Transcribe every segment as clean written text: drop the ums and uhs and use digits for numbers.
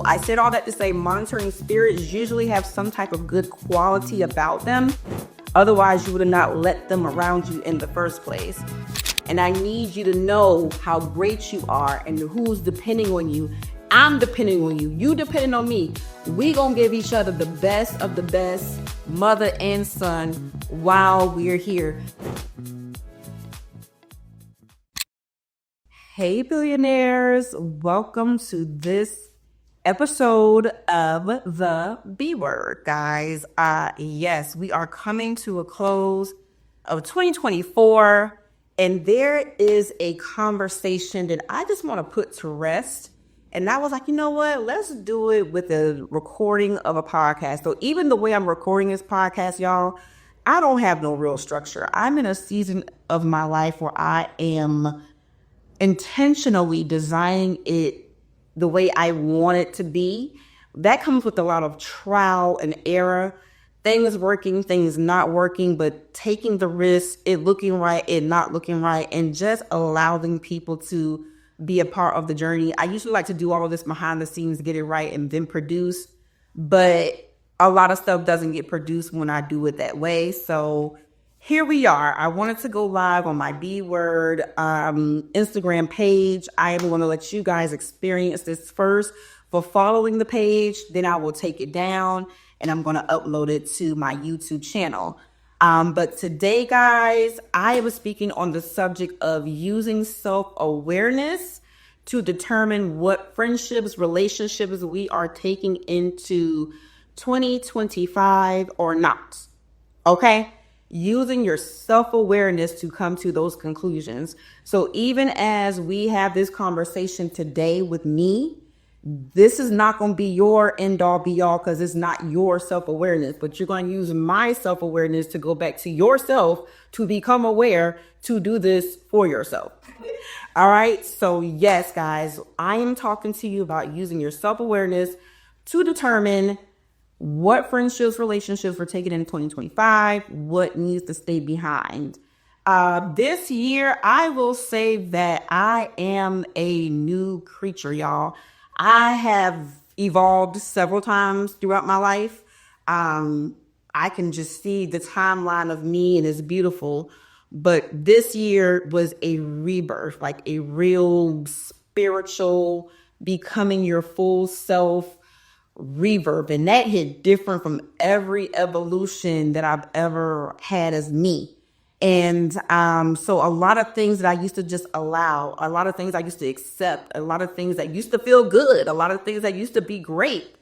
I said all that to say monitoring spirits usually have some type of good quality about them. Otherwise, you would have not let them around you in the first place. And I need you to know how great you are and who's depending on you. I'm depending on you. You depending on me. We gonna give each other the best of the best, mother and son, while we're here. Hey, billionaires. Welcome to this episode of the B Word, guys. Yes, we are coming to a close of 2024. And there is a conversation that I just want to put to rest. And I was like, you know what? Let's do it with a recording of a podcast. So even the way I'm recording this podcast, y'all, I don't have no real structure. I'm in a season of my life where I am intentionally designing it the way I want it to be. That comes with a lot of trial and error. Things working, things not working, but taking the risk, it looking right, it not looking right, and just allowing people to be a part of the journey. I usually like to do all of this behind the scenes, get it right, and then produce. But a lot of stuff doesn't get produced when I do it that way. So here we are. I wanted to go live on my B Word Instagram page. I am going to let you guys experience this first for following the page. Then I will take it down and I'm going to upload it to my YouTube channel. But today, guys, I was speaking on the subject of using self-awareness to determine what friendships, relationships we are taking into 2025 or not. Okay? Using your self-awareness to come to those conclusions. So even as we have this conversation today with me, this is not going to be your end all be all because it's not your self-awareness, but you're going to use my self-awareness to go back to yourself to become aware to do this for yourself. All right. So yes, guys, I am talking to you about using your self-awareness to determine what friendships, relationships we're taking in 2025, what needs to stay behind. This year, I will say that I am a new creature, y'all. I have evolved several times throughout my life. I can just see the timeline of me and it's beautiful. But this year was a rebirth, like a real spiritual becoming your full self reverb. And that hit different from every evolution that I've ever had as me. And so a lot of things that I used to just allow, a lot of things I used to accept, a lot of things that used to feel good, a lot of things that used to be great,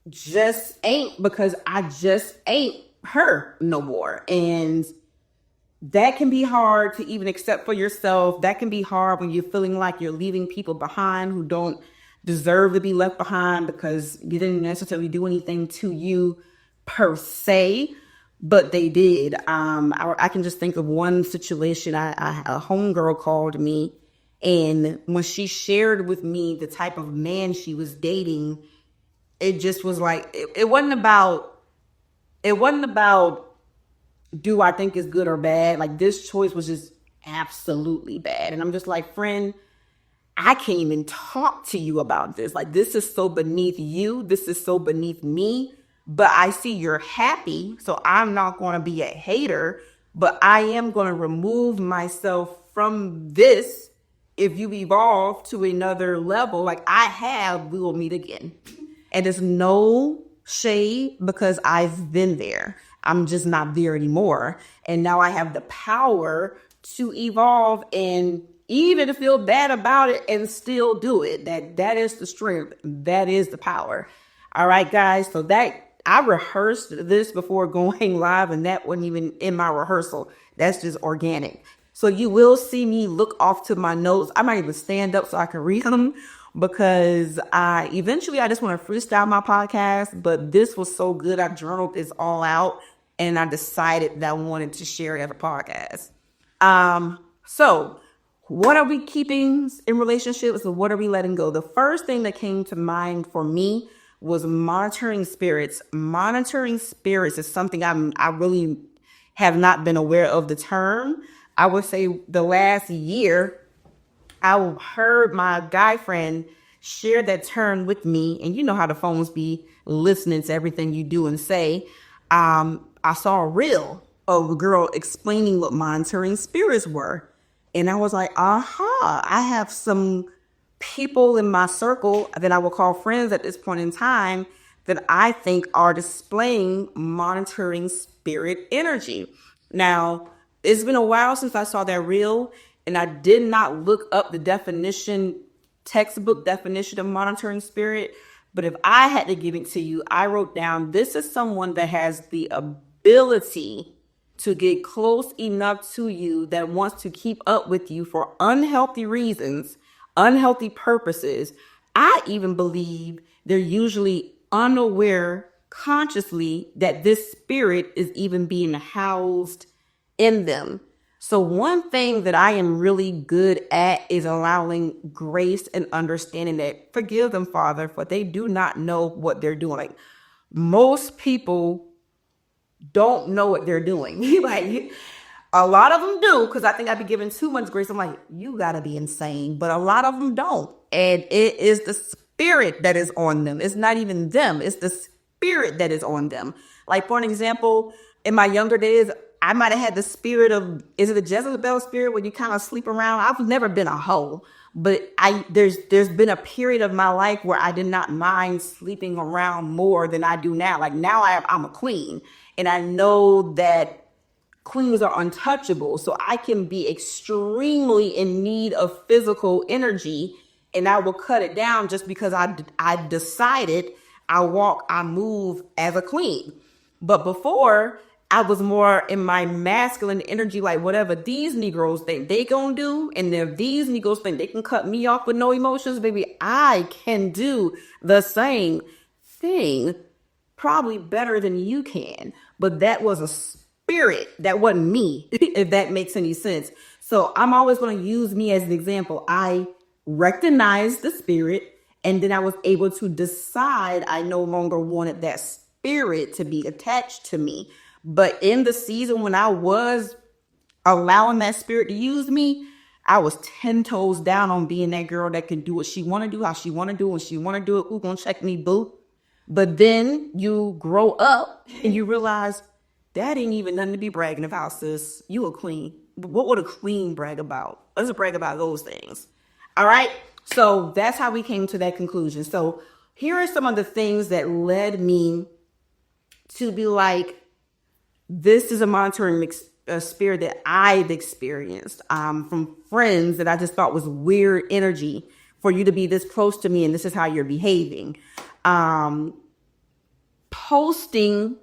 just ain't, because I just ain't her no more. And that can be hard to even accept for yourself. That can be hard when you're feeling like you're leaving people behind who don't deserve to be left behind because you didn't necessarily do anything to you per se. But they did. I can just think of one situation. A homegirl called me, and when she shared with me the type of man she was dating, it just was like it wasn't about do I think it's good or bad. Like this choice was just absolutely bad, and I'm just like, friend, I can't even talk to you about this. Like this is so beneath you. This is so beneath me. But I see you're happy, so I'm not going to be a hater, but I am going to remove myself from this. If you evolve to another level, like I have, we will meet again. And it's no shade because I've been there. I'm just not there anymore. And now I have the power to evolve and even to feel bad about it and still do it. That is the strength. That is the power. All right, guys. So I rehearsed this before going live, and that wasn't even in my rehearsal. That's just organic. So you will see me look off to my notes. I might even stand up so I can read them because eventually I just want to freestyle my podcast. But this was so good. I journaled this all out and I decided that I wanted to share it as a podcast. So what are we keeping in relationships and what are we letting go? The first thing that came to mind for me was monitoring spirits. Monitoring spirits is something I really have not been aware of the term. I would say the last year, I heard my guy friend shared that term with me, and you know how the phones be listening to everything you do and say. I saw a reel of a girl explaining what monitoring spirits were. And I was like, aha, I have some people in my circle that I will call friends at this point in time that I think are displaying monitoring spirit energy. Now, it's been a while since I saw that reel, and I did not look up the textbook definition of monitoring spirit. But if I had to give it to you, I wrote down, this is someone that has the ability to get close enough to you, that wants to keep up with you for unhealthy reasons, unhealthy purposes. I even believe they're usually unaware consciously that this spirit is even being housed in them. So one thing that I am really good at is allowing grace and understanding that, forgive them, Father, for they do not know what they're doing. Like, most people don't know what they're doing. Like, a lot of them do, because I think I'd be giving too much grace. I'm like, you gotta be insane. But a lot of them don't. And it is the spirit that is on them. It's not even them. It's the spirit that is on them. Like, for an example, in my younger days, I might have had the spirit of, is it a Jezebel spirit when you kind of sleep around? I've never been a hoe, but there's been a period of my life where I did not mind sleeping around more than I do now. Like, now I'm a queen, and I know that queens are untouchable. So I can be extremely in need of physical energy, and I will cut it down just because I decided I move as a queen. But before, I was more in my masculine energy, like whatever these Negroes think they gonna do, and if these Negroes think they can cut me off with no emotions, baby, I can do the same thing, probably better than you can. But that was a spirit, that wasn't me, if that makes any sense. So I'm always going to use me as an example. I recognized the spirit, and then I was able to decide I no longer wanted that spirit to be attached to me. But in the season when I was allowing that spirit to use me, I was 10 toes down on being that girl that can do what she want to do, how she want to do, when she want to do it. Who gonna check me, boo? But then you grow up and you realize that ain't even nothing to be bragging about, sis. You a queen. What would a queen brag about? Let's brag about those things. All right. So that's how we came to that conclusion. So here are some of the things that led me to be like, this is a monitoring spirit that I've experienced from friends that I just thought was weird energy for you to be this close to me, and this is how you're behaving. Posting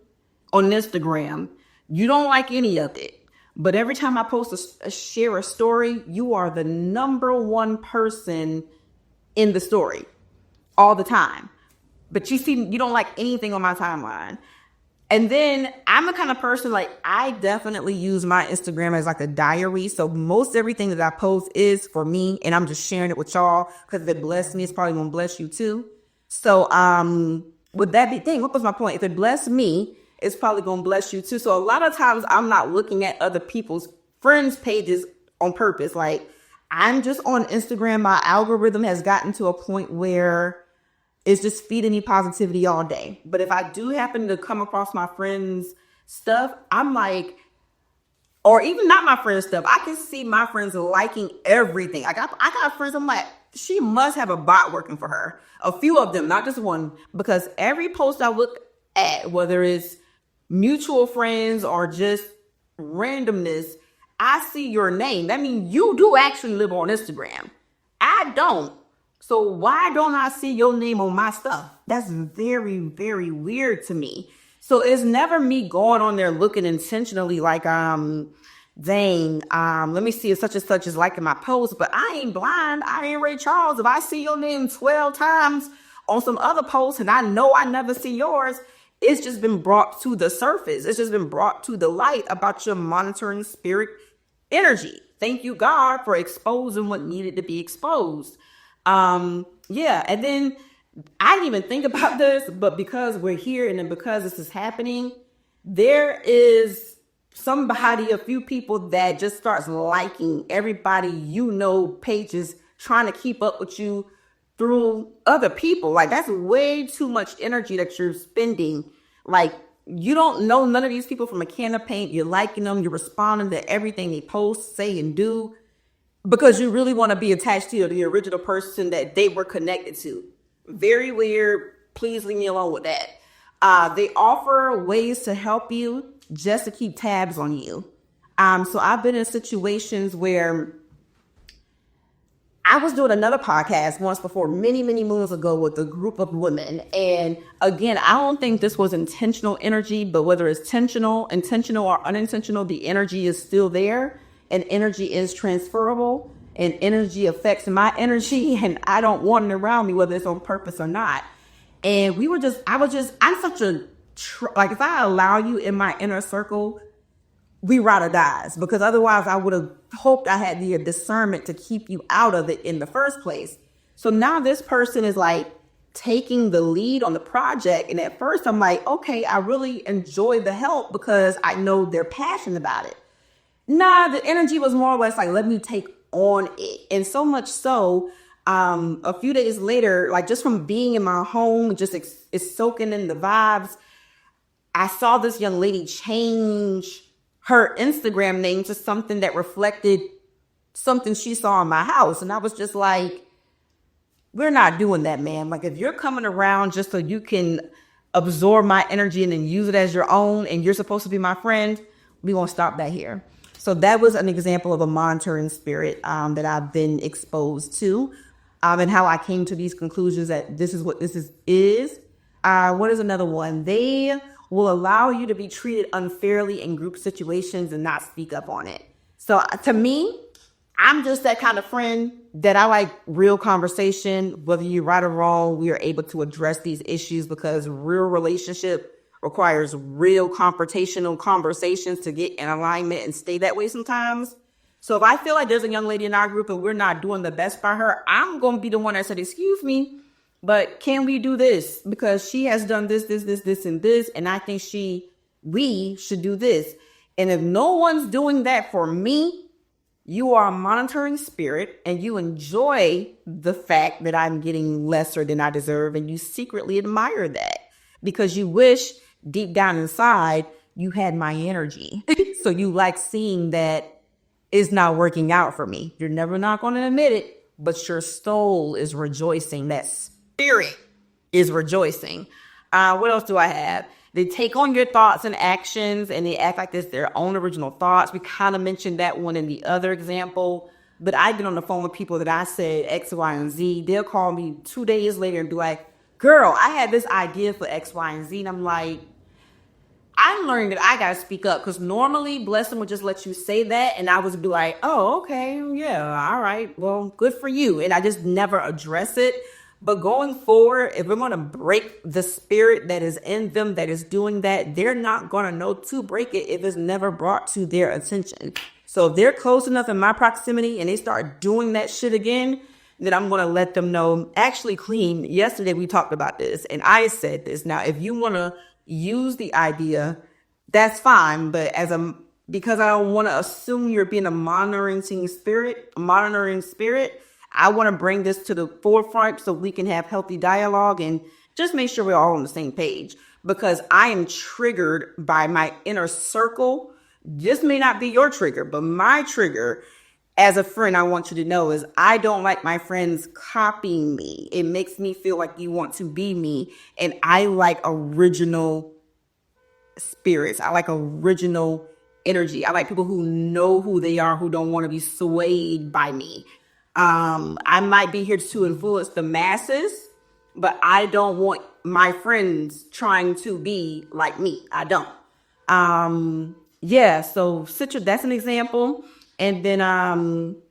on Instagram, you don't like any of it, but every time I post share a story, you are the number one person in the story all the time. But you don't like anything on my timeline. And then I'm the kind of person, like, I definitely use my Instagram as like a diary. So most everything that I post is for me, and I'm just sharing it with y'all because if it blessed me, it's probably gonna bless you too. So with that be thing, what was my point? If it blessed me, it's probably gonna bless you too. So a lot of times I'm not looking at other people's friends' pages on purpose. Like, I'm just on Instagram. My algorithm has gotten to a point where it's just feeding me positivity all day. But if I do happen to come across my friends' stuff, I'm like, or even not my friends' stuff, I can see my friends liking everything. I got friends, I'm like, she must have a bot working for her. A few of them, not just one, because every post I look at, whether it's mutual friends or just randomness, I see your name. That means you do actually live on Instagram. I don't. So why don't I see your name on my stuff? That's very, very weird to me. So it's never me going on there looking intentionally like, dang, let me see if such and such is liking my post, but I ain't blind. I ain't Ray Charles. If I see your name 12 times on some other posts and I know I never see yours, it's just been brought to the surface. It's just been brought to the light about your monitoring spirit energy. Thank you, God, for exposing what needed to be exposed. Yeah. And then I didn't even think about this, but because we're here and then because this is happening, there is a few people that just starts liking everybody, pages, trying to keep up with you through other people. Like, that's way too much energy that you're spending. Like, you don't know none of these people from a can of paint. You're liking them. You're responding to everything they post, say, and do because you really want to be attached to the original person that they were connected to. Very weird. Please leave me alone with that. They offer ways to help you just to keep tabs on you. So I've been in situations where I was doing another podcast once before, many, many moons ago, with a group of women. And again, I don't think this was intentional energy, but whether it's intentional or unintentional, the energy is still there, and energy is transferable, and energy affects my energy, and I don't want it around me, whether it's on purpose or not. And I'm such a, like, if I allow you in my inner circle, we ride or dies, because otherwise I would have hoped I had the discernment to keep you out of it in the first place. So now this person is like taking the lead on the project. And at first I'm like, okay, I really enjoy the help because I know they're passionate about it. Nah, the energy was more or less like, let me take on it. And so much so, a few days later, like just from being in my home, just it's soaking in the vibes, I saw this young lady change her Instagram name to something that reflected something she saw in my house. And I was just like, we're not doing that, man. Like, if you're coming around just so you can absorb my energy and then use it as your own, and you're supposed to be my friend, we won't stop that here. So that was an example of a monitoring spirit that I've been exposed to, and how I came to these conclusions that this is what this is. What is another one? They will allow you to be treated unfairly in group situations and not speak up on it. So to me, I'm just that kind of friend that I like real conversation. Whether you're right or wrong, we are able to address these issues because real relationship requires real confrontational conversations to get in alignment and stay that way sometimes. So if I feel like there's a young lady in our group and we're not doing the best by her, I'm going to be the one that said, excuse me, but can we do this? Because she has done this, and this. And I think we should do this. And if no one's doing that for me, you are a monitoring spirit and you enjoy the fact that I'm getting lesser than I deserve. And you secretly admire that because you wish deep down inside you had my energy. So you like seeing that it's not working out for me. You're never not going to admit it, but your soul is rejoicing. That spirit is rejoicing. What else do I have? They take on your thoughts and actions and they act like it's their own original thoughts. We kind of mentioned that one in the other example, but I've been on the phone with people that I said X, Y, and Z. They'll call me 2 days later and be like, girl, I had this idea for X, Y, and Z. And I'm like, I learned that I got to speak up because normally Blessin would just let you say that. And I would be like, oh, okay, yeah, all right, well, good for you. And I just never address it. But going forward, if we're going to break the spirit that is in them that is doing that, they're not going to know to break it if it's never brought to their attention. So if they're close enough in my proximity and they start doing that shit again, then I'm going to let them know. Actually, Clean, yesterday we talked about this and I said this. Now, if you want to use the idea, that's fine. But because I don't want to assume you're being a monitoring spirit, I want to bring this to the forefront so we can have healthy dialogue and just make sure we're all on the same page, because I am triggered by my inner circle. This may not be your trigger, but my trigger as a friend, I want you to know, is I don't like my friends copying me. It makes me feel like you want to be me. And I like original spirits. I like original energy. I like people who know who they are, who don't want to be swayed by me. I might be here to influence the masses, but I don't want my friends trying to be like me. I don't. So that's an example. And then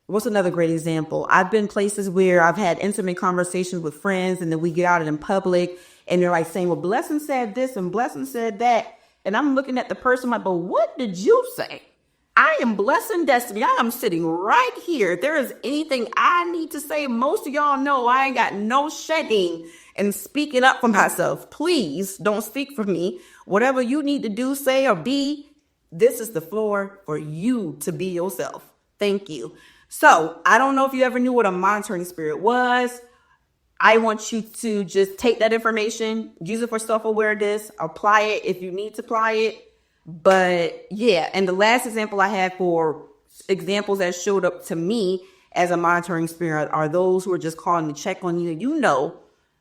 what's another great example? I've been places where I've had intimate conversations with friends and then we get out in public and they're like saying, well, Blessin said this and Blessin said that. And I'm looking at the person like, but what did you say? I am Blessin Destiny. I am sitting right here. If there is anything I need to say, most of y'all know I ain't got no shame in speaking up for myself. Please don't speak for me. Whatever you need to do, say, or be, this is the floor for you to be yourself. Thank you. So I don't know if you ever knew what a monitoring spirit was. I want you to just take that information, use it for self-awareness, apply it if you need to apply it. But yeah, and the last example I had for examples that showed up to me as a monitoring spirit are those who are just calling to check on you. You know,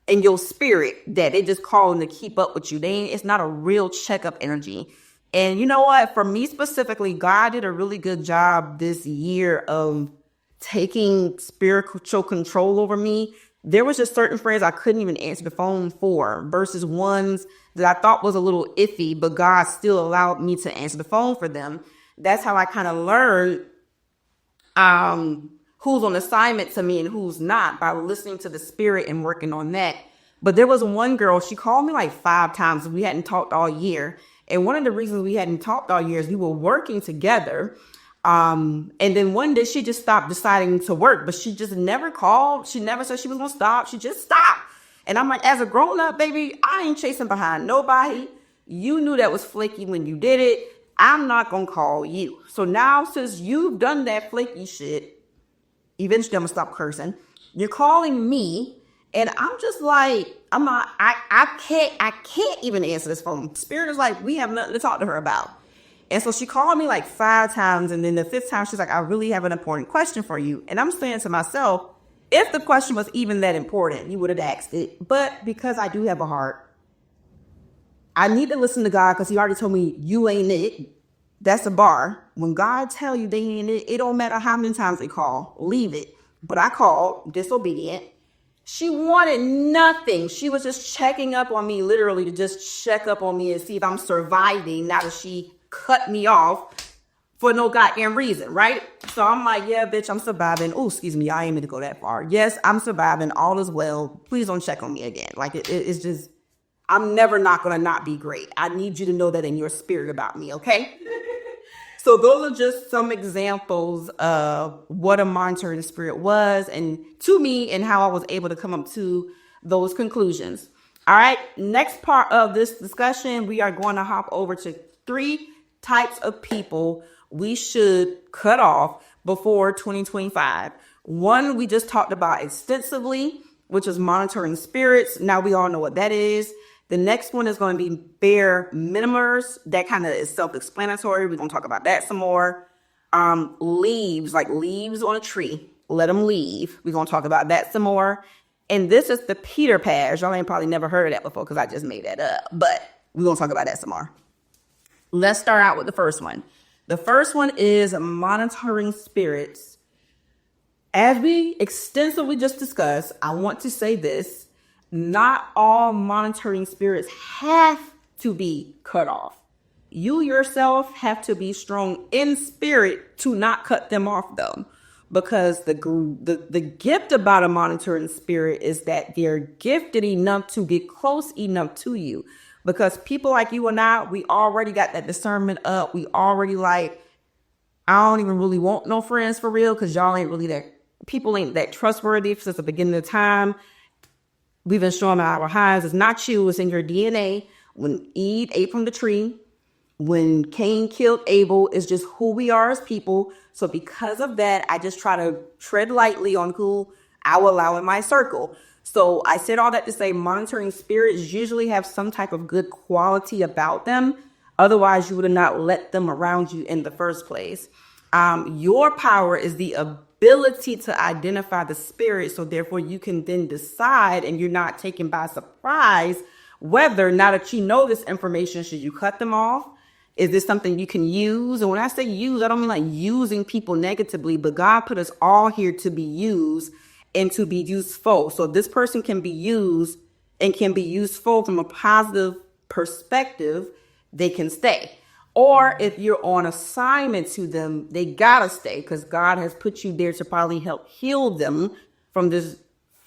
in your spirit that they just calling to keep up with you. It's not a real checkup energy. And you know what? For me specifically, God did a really good job this year of taking spiritual control over me. There was just certain friends I couldn't even answer the phone for versus ones that I thought was a little iffy, but God still allowed me to answer the phone for them. That's how I kind of learned who's on assignment to me and who's not by listening to the spirit and working on that. But there was one girl, she called me like 5 times. We hadn't talked all year. And one of the reasons we hadn't talked all year is we were working together. And then one day she just stopped deciding to work, but she just never called. She never said she was going to stop. She just stopped. And I'm like, as a grown up, baby, I ain't chasing behind nobody. You knew that was flaky when you did it. I'm not going to call you. So now since you've done that flaky shit, eventually I'm going to stop cursing. You're calling me. And I'm just like, I can't even answer this phone. Spirit is like, we have nothing to talk to her about. And so she called me like 5 times. And then the 5th time, she's like, I really have an important question for you. And I'm saying to myself, if the question was even that important, you would have asked it. But because I do have a heart, I need to listen to God because he already told me you ain't it. That's a bar. When God tell you they ain't it, it don't matter how many times they call. Leave it. But I called, disobedient. She wanted nothing. She was just checking up on me, literally to just check up on me and see if I'm surviving now that she cut me off for no goddamn reason, right? So I'm like, yeah, bitch, I'm surviving. Oh, excuse me, I ain't meant to go that far. Yes, I'm surviving. All is well. Please don't check on me again. Like, it's just, I'm never not going to not be great. I need you to know that in your spirit about me, okay? So those are just some examples of what a monitoring spirit was and to me and how I was able to come up to those conclusions. All right, next part of this discussion, we are going to hop over to 3 types of people we should cut off before 2025. One we just talked about extensively, which is monitoring spirits. Now we all know what that is. The next one is going to be bare minimers. That kind of is self-explanatory. We're going to talk about that some more. Leaves, like leaves on a tree. Let them leave. We're going to talk about that some more. And this is the Peter Pass. Y'all ain't probably never heard of that before because I just made that up. But we're going to talk about that some more. Let's start out with the first one. The first one is monitoring spirits. As we extensively just discussed, I want to say this. Not all monitoring spirits have to be cut off. You yourself have to be strong in spirit to not cut them off, though. Because the gift about a monitoring spirit is that they're gifted enough to get close enough to you. Because people like you and I, we already got that discernment up. We already like, I don't even really want no friends for real because y'all ain't really that, people ain't that trustworthy since the beginning of time. We've been showing our highs. It's not you. It's in your DNA. When Eve ate from the tree, when Cain killed Abel, it's just who we are as people. So because of that, I just try to tread lightly on who I will allow in my circle. So I said all that to say monitoring spirits usually have some type of good quality about them. Otherwise, you would have not let them around you in the first place. Your power is the ability to identify the spirit. So therefore you can then decide and you're not taken by surprise whether now that you know this information, should you cut them off? Is this something you can use? And when I say use, I don't mean like using people negatively, but God put us all here to be used and to be useful. So this person can be used and can be useful from a positive perspective. They can stay. Or if you're on assignment to them, they gotta stay because God has put you there to probably help heal them from this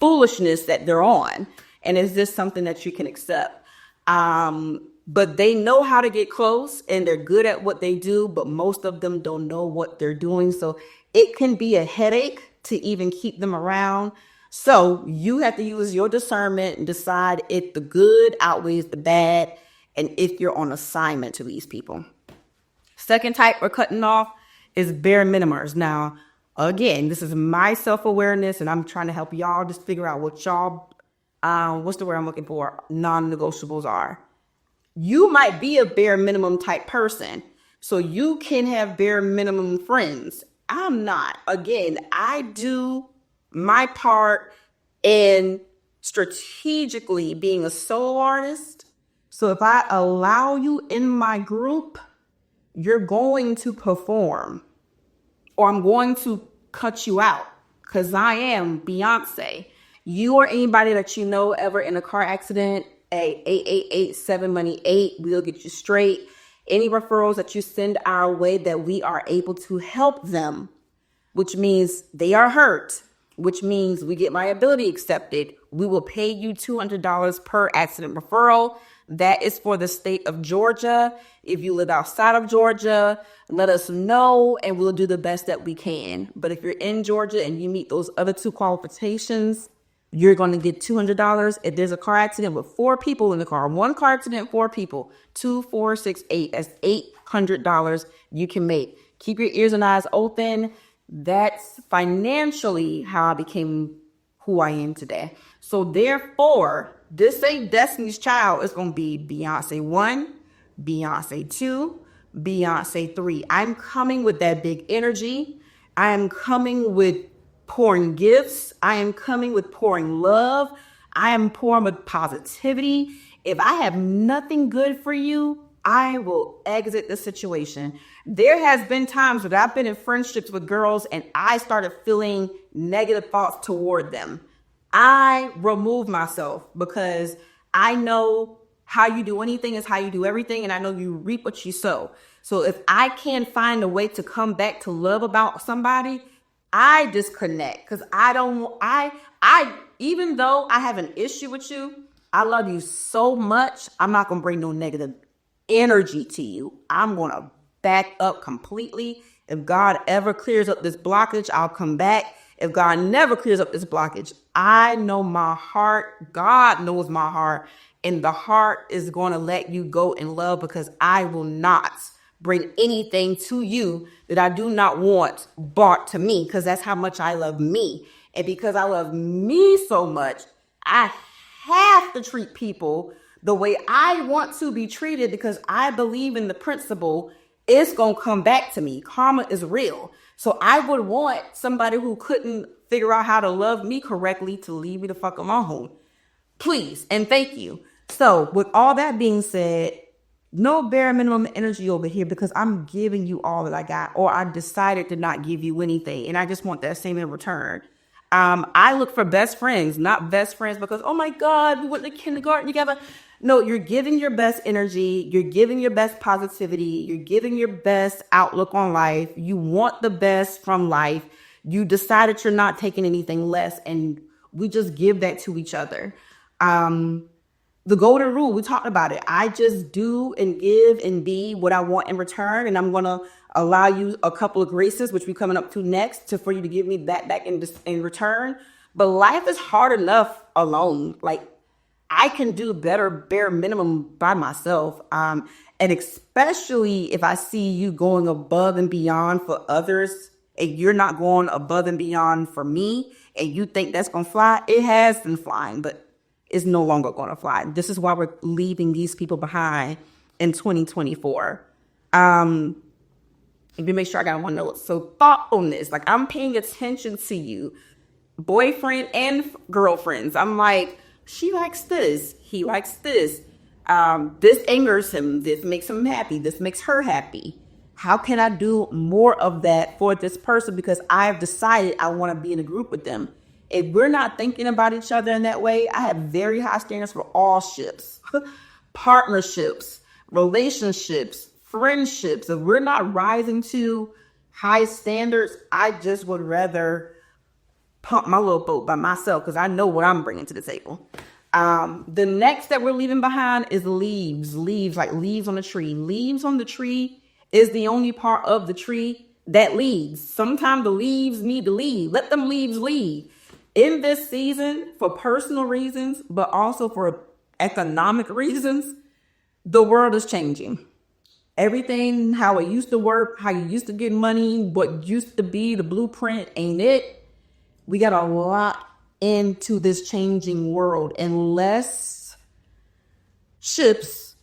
foolishness that they're on. And is this something that you can accept? But they know how to get close and they're good at what they do, but most of them don't know what they're doing. So it can be a headache to even keep them around. So you have to use your discernment and decide if the good outweighs the bad and if you're on assignment to these people. Second type we're cutting off is bare minimers. Now, Again, this is my self-awareness, and I'm trying to help y'all just figure out what y'all, what's the word I'm looking for, non-negotiables are. You might be a bare minimum type person, so you can have bare minimum friends. I'm not. Again, I do my part in strategically being a solo artist. So if I allow you in my group, you're going to perform, or I'm going to cut you out, because I am Beyonce. You or anybody that you know ever in a car accident, a 888-7 money 8, we'll get you straight. Any referrals that you send our way that we are able to help them, which means they are hurt, which means we get liability accepted, we will pay you $200 per accident referral. That is for the state of Georgia. If you live outside of Georgia, let us know and we'll do the best that we can. But if you're in Georgia and you meet those other two qualifications, you're going to get $200. If there's a car accident with 4 people in the car, 1 car accident, 4 people, 2, 4, 6, 8, that's $800 you can make. Keep your ears and eyes open. That's financially how I became who I am today. So therefore, this ain't Destiny's Child. It's going to be Beyonce 1, Beyonce 2, Beyonce 3. I'm coming with that big energy. I am coming with pouring gifts. I am coming with pouring love. I am pouring with positivity. If I have nothing good for you, I will exit the situation. There has been times that I've been in friendships with girls and I started feeling negative thoughts toward them. I remove myself because I know how you do anything is how you do everything. And I know you reap what you sow. So if I can't find a way to come back to love about somebody, I disconnect, because even though I have an issue with you, I love you so much. I'm not going to bring no negative energy to you. I'm going to back up completely. If God ever clears up this blockage, I'll come back. If God never clears up this blockage, I know my heart. God knows my heart. And the heart is going to let you go in love, because I will not bring anything to you that I do not want brought to me, because that's how much I love me. And because I love me so much, I have to treat people the way I want to be treated, because I believe in the principle it's going to come back to me. Karma is real. So I would want somebody who couldn't figure out how to love me correctly to leave me the fuck alone. Please and thank you. So with all that being said, no bare minimum energy over here, because I'm giving you all that I got, or I decided to not give you anything. And I just want that same in return. I look for best friends, not best friends because, oh my God, we went to kindergarten together. No, you're giving your best energy. You're giving your best positivity. You're giving your best outlook on life. You want the best from life. You decided you're not taking anything less. And we just give that to each other. The golden rule, we talked about it. I just do and give and be what I want in return. And I'm going to allow you a couple of graces, which we're coming up to next, for you to give me that back in return. But life is hard enough alone. Like, I can do better bare minimum by myself. And especially if I see you going above and beyond for others, and you're not going above and beyond for me, and you think that's going to fly, it has been flying, but is no longer going to fly. This is why we're leaving these people behind in 2024. Let me make sure I got one note. So thoughtfulness, like I'm paying attention to you, boyfriend and girlfriends. I'm like, she likes this. He likes this. This angers him. This makes him happy. This makes her happy. How can I do more of that for this person? Because I've decided I want to be in a group with them. If we're not thinking about each other in that way, I have very high standards for all ships, partnerships, relationships, friendships. If we're not rising to high standards, I just would rather pump my little boat by myself, because I know what I'm bringing to the table. The next that we're leaving behind is leaves, like leaves on the tree. Leaves on the tree is the only part of the tree that leaves. Sometimes the leaves need to leave. Let them leaves leave. In this season, for personal reasons, but also for economic reasons, the world is changing. Everything, how it used to work, how you used to get money, what used to be the blueprint ain't it. We got to lock into this changing world. And less ships,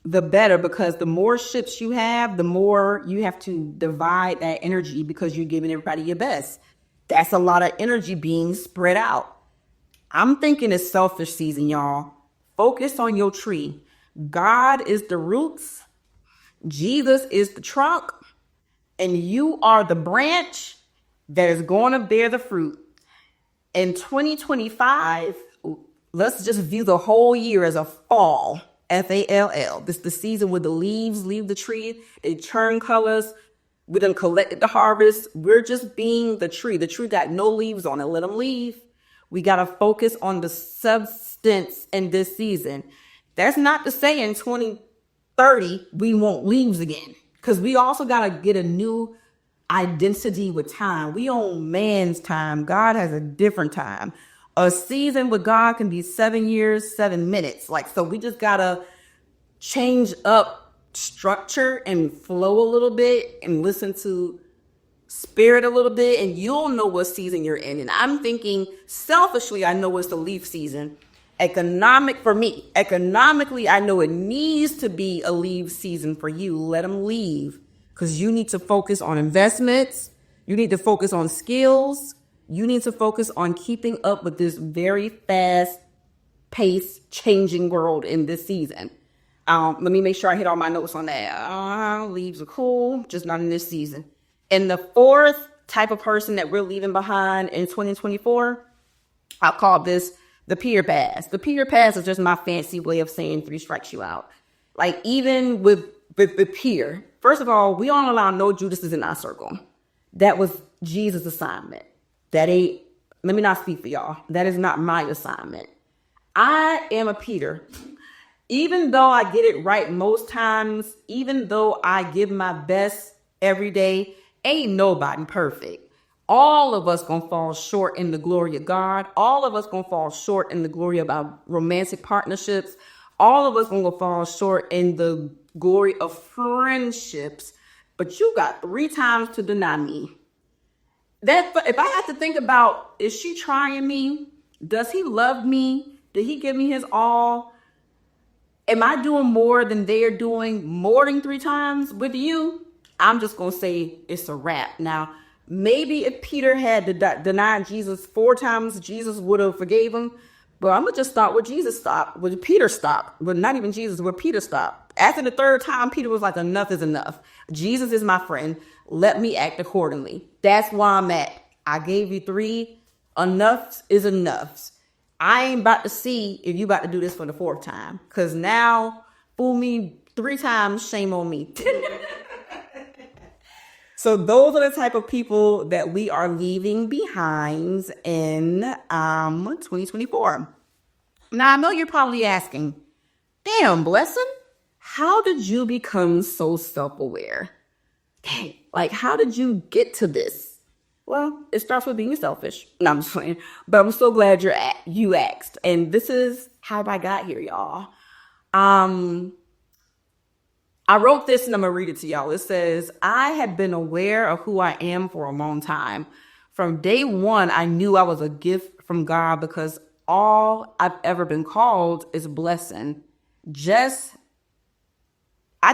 the better, because the more ships you have, the more you have to divide that energy because you're giving everybody your best. That's a lot of energy being spread out. I'm thinking it's selfish season, y'all. Focus on your tree. God is the roots. Jesus is the trunk. And you are the branch that is going to bear the fruit. In 2025, let's just view the whole year as a fall. Fall. This is the season where the leaves leave the tree. They turn colors. We done collected the harvest. We're just being the tree. The tree got no leaves on it. Let them leave. We got to focus on the substance in this season. That's not to say in 2030 we won't leaves again, because we also got to get a new identity with time. We own man's time. God has a different time. A season with God can be 7 years, 7 minutes. So we just got to change up structure and flow a little bit and listen to spirit a little bit, and you'll know what season you're in. And I'm thinking selfishly, I know it's the leaf season. Economically, I know it needs to be a leave season for you. Let them leave, because you need to focus on investments. You need to focus on skills. You need to focus on keeping up with this very fast pace changing world in this season. Let me make sure I hit all my notes on that. Leaves are cool, just not in this season. And the fourth type of person that we're leaving behind in 2024, I'll call this the peer pass. The peer pass is just my fancy way of saying 3 strikes you out. Even with the peer, first of all, we don't allow no Judases in our circle. That was Jesus' assignment. Let me not speak for y'all. That is not my assignment. I am a Peter. Even though I get it right most times, even though I give my best every day, ain't nobody perfect. All of us gonna fall short in the glory of God. All of us gonna fall short in the glory of our romantic partnerships. All of us gonna fall short in the glory of friendships. But you got 3 times to deny me. If I had to think about, is she trying me? Does he love me? Did he give me his all? Am I doing more than they're doing more than 3 times with you? I'm just going to say it's a wrap. Now, maybe if Peter had denied Jesus 4 times, Jesus would have forgave him. But I'm going to just start where Jesus stopped, where Peter stopped. But not even Jesus, where Peter stopped. After the 3rd time, Peter was like, enough is enough. Jesus is my friend. Let me act accordingly. That's where I'm at. I gave you 3. Enough is enough. I ain't about to see if you about to do this for the 4th time. Because now, fool me 3 times, shame on me. So those are the type of people that we are leaving behind in 2024. Now, I know you're probably asking, damn, Blessin, how did you become so self-aware? Dang, how did you get to this? Well, it starts with being selfish. No, I'm just playing. But I'm so glad you asked. And this is how I got here, y'all. I wrote this and I'm going to read it to y'all. It says, I had been aware of who I am for a long time. From day one, I knew I was a gift from God because all I've ever been called is Blessin. I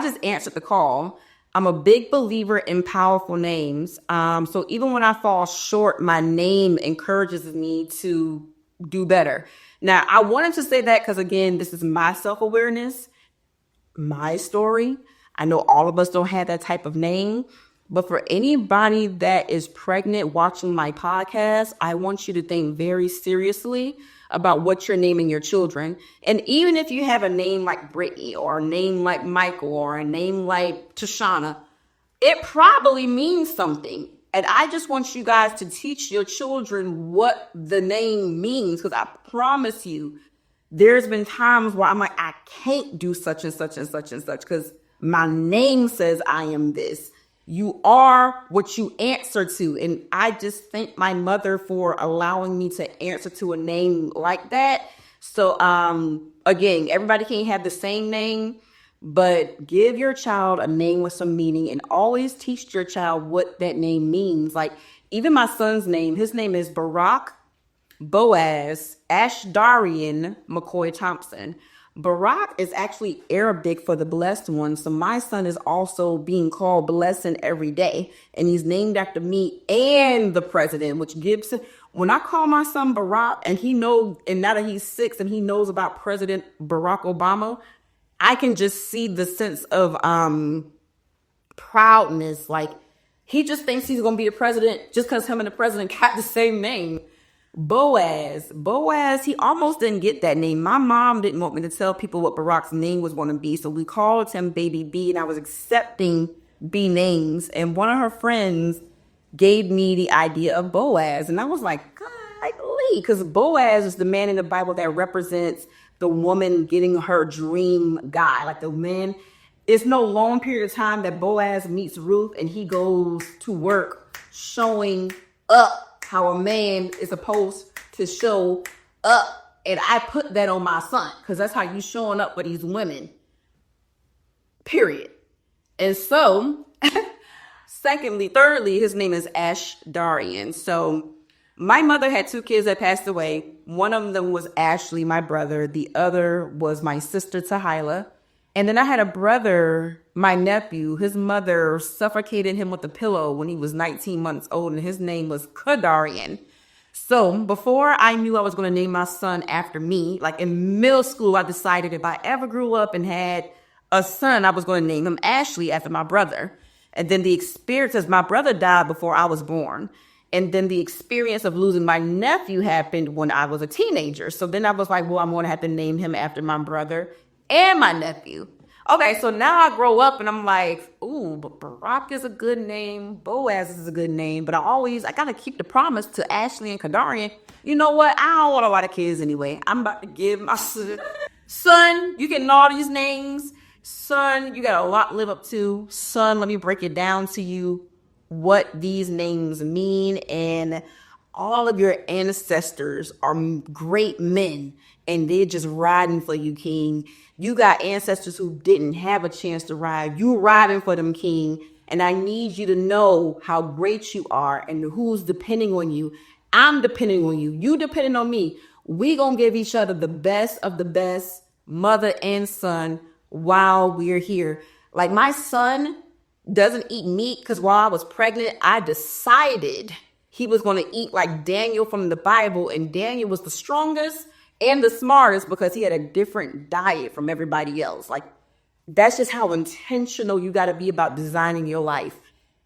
just answered the call. I'm a big believer in powerful names. So even when I fall short, my name encourages me to do better. Now, I wanted to say that because, again, this is my self-awareness, my story. I know all of us don't have that type of name. But for anybody that is pregnant watching my podcast, I want you to think very seriously about what you're naming your children. And even if you have a name like Brittany or a name like Michael or a name like Tashana, it probably means something. And I just want you guys to teach your children what the name means, because I promise you, there's been times where I'm like, I can't do such and such and such and such because my name says I am this. You are what you answer to. And I just thank my mother for allowing me to answer to a name like that. So, again, everybody can't have the same name, But give your child a name with some meaning and always teach your child what that name means. Like even my son's name, his name is Barack Boaz Ashdarian McCoy Thompson. Barak is actually Arabic for the blessed one. So my son is also being called Blessin every day. And he's named after me and the president, which gives, when I call my son Barack and and now that he's 6 and he knows about President Barack Obama, I can just see the sense of proudness. Like he just thinks he's going to be the president just because him and the president got the same name. Boaz, he almost didn't get that name. My mom didn't want me to tell people what Barack's name was going to be, so we called him Baby B, and I was accepting B names. And one of her friends gave me the idea of Boaz, and I was like, golly, because Boaz is the man in the Bible that represents the woman getting her dream guy, like the man. It's no long period of time that Boaz meets Ruth, and he goes to work showing up how a man is supposed to show up. And I put that on my son because that's how you showing up for these women, period. And so thirdly, his name is Ash Darian. So my mother had 2 kids that passed away. One of them was Ashley, my brother. The other was my sister Tahila. And then I had a brother, my nephew. His mother suffocated him with a pillow when he was 19 months old, and his name was Kadarian. So before I knew I was going to name my son after me, like in middle school, I decided if I ever grew up and had a son, I was going to name him Ashley after my brother. And then the experience, as my brother died before I was born. And then the experience of losing my nephew happened when I was a teenager. So then I was like, well, I'm going to have to name him after my brother and my nephew. Okay, so now I grow up and I'm like, ooh, but Barack is a good name. Boaz is a good name. But I got to keep the promise to Ashley and Kadarian. You know what? I don't want a lot of kids anyway. I'm about to give my son, you getting all these names. Son, you got a lot to live up to. Son, let me break it down to you what these names mean. And all of your ancestors are great men and they're just riding for you, King. You got ancestors who didn't have a chance to ride. You riding for them, King. And I need you to know how great you are and who's depending on you. I'm depending on you. You depending on me. We gonna give each other the best of the best, mother and son, while we're here. Like my son doesn't eat meat because while I was pregnant, I decided he was going to eat like Daniel from the Bible. And Daniel was the strongest and the smartest because he had a different diet from everybody else. Like that's just how intentional you got to be about designing your life.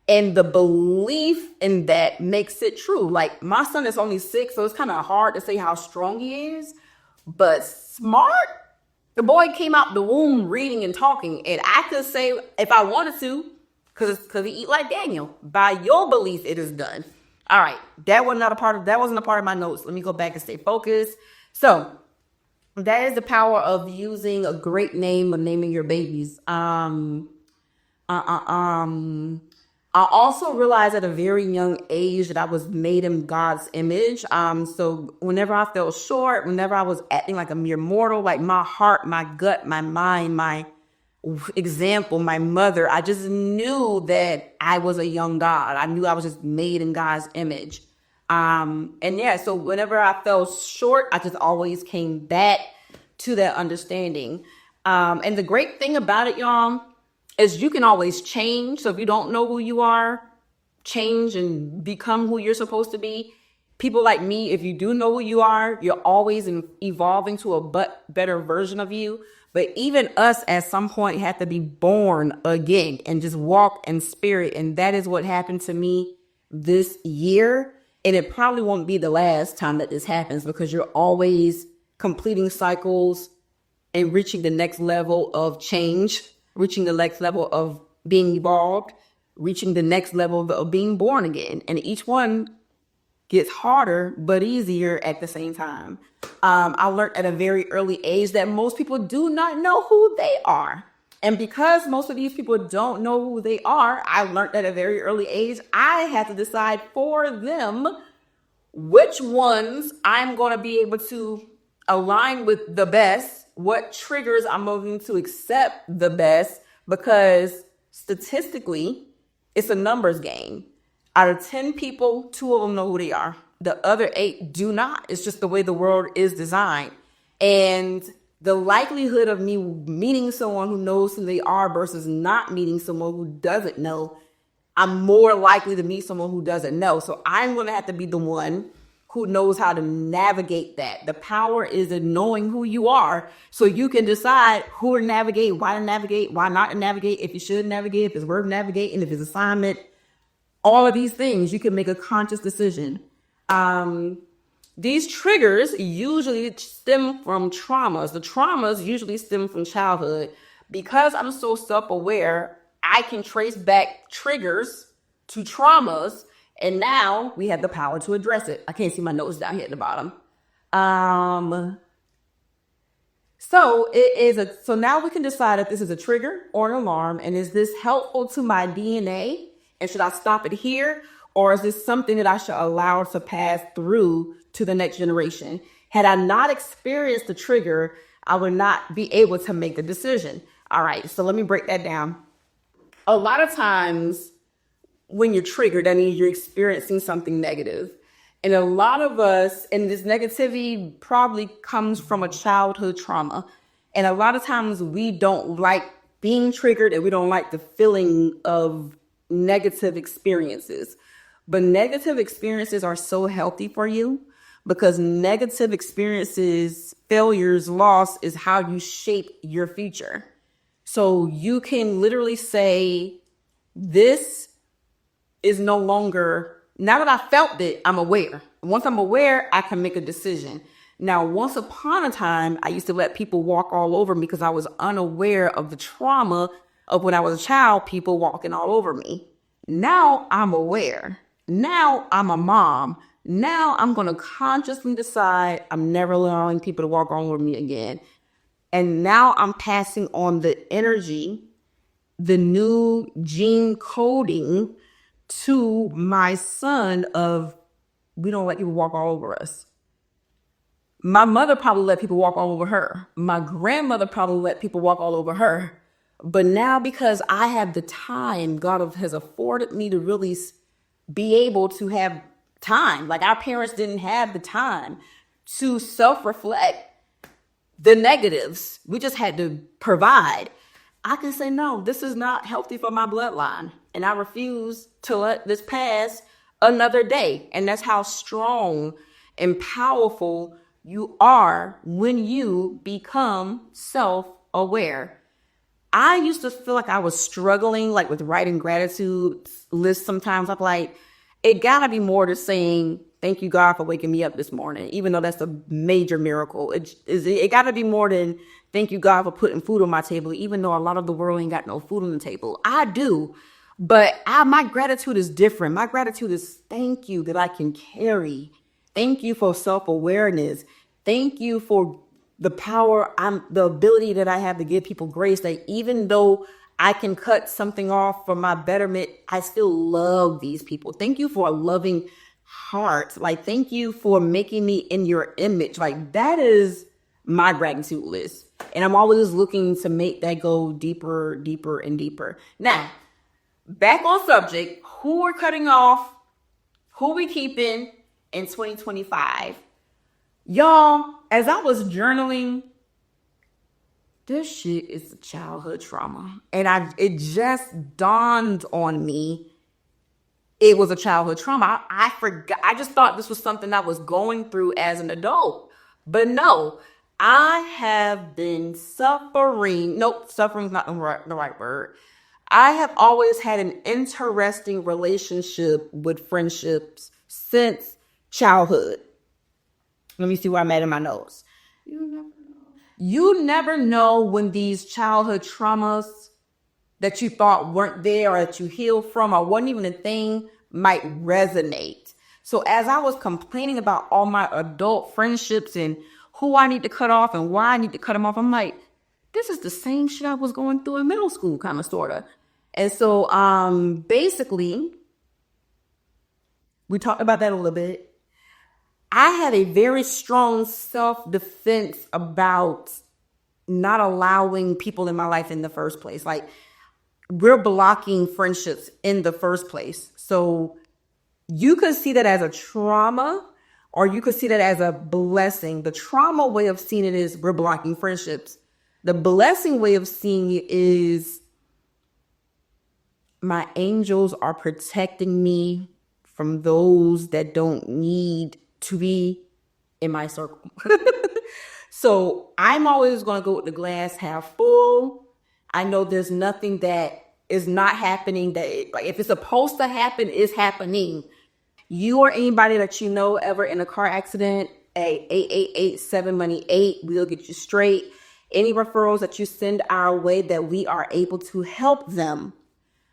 And the belief in that makes it true. Like my son is only 6, so it's kind of hard to say how strong he is, but smart. The boy came out the womb reading and talking, and I could say if I wanted to, because he eat like Daniel. By your belief, it is done. All right, that wasn't a part of my notes. Let me go back and stay focused. So that is the power of using a great name of naming your babies. I also realized at a very young age that I was made in God's image. So whenever I fell short, whenever I was acting like a mere mortal, like my heart, my gut, my mind, my example, my mother, I just knew that I was a young God. I knew I was just made in God's image. So whenever I fell short, I just always came back to that understanding. And the great thing about it, y'all, is you can always change. So if you don't know who you are, change and become who you're supposed to be. People like me, if you do know who you are, you're always evolving to a better version of you. But even us at some point have to be born again and just walk in spirit. And that is what happened to me this year. And it probably won't be the last time that this happens because you're always completing cycles and reaching the next level of change, reaching the next level of being evolved, reaching the next level of being born again. And each one gets harder, but easier at the same time. I learned at a very early age that most people do not know who they are. And because most of these people don't know who they are, I learned at a very early age, I had to decide for them which ones I'm going to be able to align with the best what triggers I'm going to accept the best, because statistically, it's a numbers game. Out of 10 people, 2 of them know who they are. The other 8 do not. It's just the way the world is designed. And the likelihood of me meeting someone who knows who they are versus not meeting someone who doesn't know, I'm more likely to meet someone who doesn't know. So I'm going to have to be the one who knows how to navigate that. The power is in knowing who you are, so you can decide who to navigate, why not to navigate, if you should navigate, if it's worth navigating, if it's assignment, all of these things. You can make a conscious decision. These triggers usually stem from traumas. The traumas usually stem from childhood. Because I'm so self-aware, I can trace back triggers to traumas, and now we have the power to address it. I can't see my notes down here at the bottom. So now we can decide if this is a trigger or an alarm, and is this helpful to my DNA, and should I stop it here, or is this something that I should allow to pass through to the next generation? Had I not experienced the trigger, I would not be able to make the decision. All right, so let me break that down. A lot of times when you're triggered, that means you're experiencing something negative. And a lot of us, and this negativity probably comes from a childhood trauma. And a lot of times we don't like being triggered, and we don't like the feeling of negative experiences. But negative experiences are so healthy for you, because negative experiences, failures, loss is how you shape your future. So you can literally say, this is no longer, now that I felt it, I'm aware. Once I'm aware, I can make a decision. Now, once upon a time, I used to let people walk all over me because I was unaware of the trauma of when I was a child, people walking all over me. Now I'm aware. Now I'm a mom. Now I'm going to consciously decide I'm never allowing people to walk all over me again. And now I'm passing on the energy, the new gene coding to my son of, we don't let people walk all over us. My mother probably let people walk all over her. My grandmother probably let people walk all over her. But now, because I have the time, God has afforded me to really be able to have time. Like our parents didn't have the time to self-reflect the negatives. We just had to provide. I can say, no, this is not healthy for my bloodline. And I refuse to let this pass another day. And that's how strong and powerful you are when you become self-aware. I used to feel like I was struggling, like with writing gratitude lists sometimes. I'm like, it gotta be more to saying, thank you, God, for waking me up this morning, even though that's a major miracle. It gotta be more than thank you, God, for putting food on my table, even though a lot of the world ain't got no food on the table. I do, but my gratitude is different. My gratitude is thank you that I can carry. Thank you for self-awareness. Thank you for the power, the ability that I have to give people grace, that even though I can cut something off for my betterment, I still love these people. Thank you for a loving heart. Like, thank you for making me in your image. Like, that is my gratitude list. And I'm always looking to make that go deeper, deeper, and deeper. Now, back on subject, who we're cutting off, who we keeping in 2025. Y'all, as I was journaling, this shit is a childhood trauma. And it just dawned on me it was a childhood trauma. I forgot. I just thought this was something I was going through as an adult. But no, I have been suffering. Nope, suffering is not the right word. I have always had an interesting relationship with friendships since childhood. Let me see where I'm at in my notes. You never know when these childhood traumas that you thought weren't there or that you healed from or wasn't even a thing might resonate. So as I was complaining about all my adult friendships and who I need to cut off and why I need to cut them off, I'm like, this is the same shit I was going through in middle school, kind of, sort of. And so basically, we talked about that a little bit. I had a very strong self-defense about not allowing people in my life in the first place. Like, we're blocking friendships in the first place. So you could see that as a trauma, or you could see that as a blessing. The trauma way of seeing it is we're blocking friendships. The blessing way of seeing it is my angels are protecting me from those that don't need to be in my circle. So I'm always going to go with the glass half full. I know there's nothing that is not happening, that like if it's supposed to happen, it's happening. You or anybody that you know ever in a car accident, 888-7-money-8, we'll get you straight. Any referrals that you send our way that we are able to help them,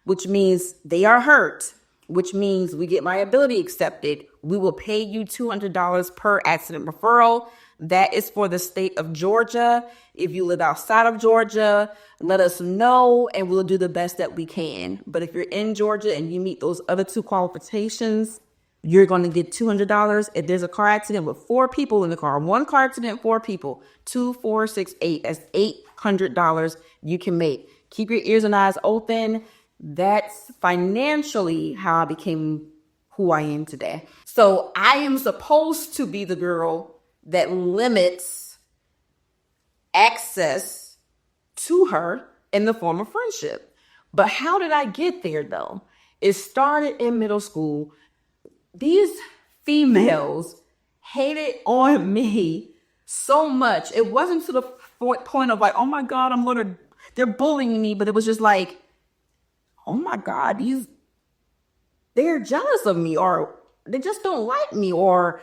which means they are hurt, which means we get liability accepted, we will pay you $200 per accident referral. That is for the state of Georgia. If you live outside of Georgia, let us know and we'll do the best that we can. But if you're in Georgia and you meet those other two qualifications, you're going to get $200. If there's a car accident with 4 people in the car, 1 car accident, 4 people, 2, 4, 6, 8, that's $800 you can make. Keep your ears and eyes open. That's financially how I became who I am today. So I am supposed to be the girl that limits access to her in the form of friendship. But how did I get there though? It started in middle school. These females hated on me so much. It wasn't to the point of like, oh my God, they're bullying me. But it was just like, oh my God, they're jealous of me, or they just don't like me, or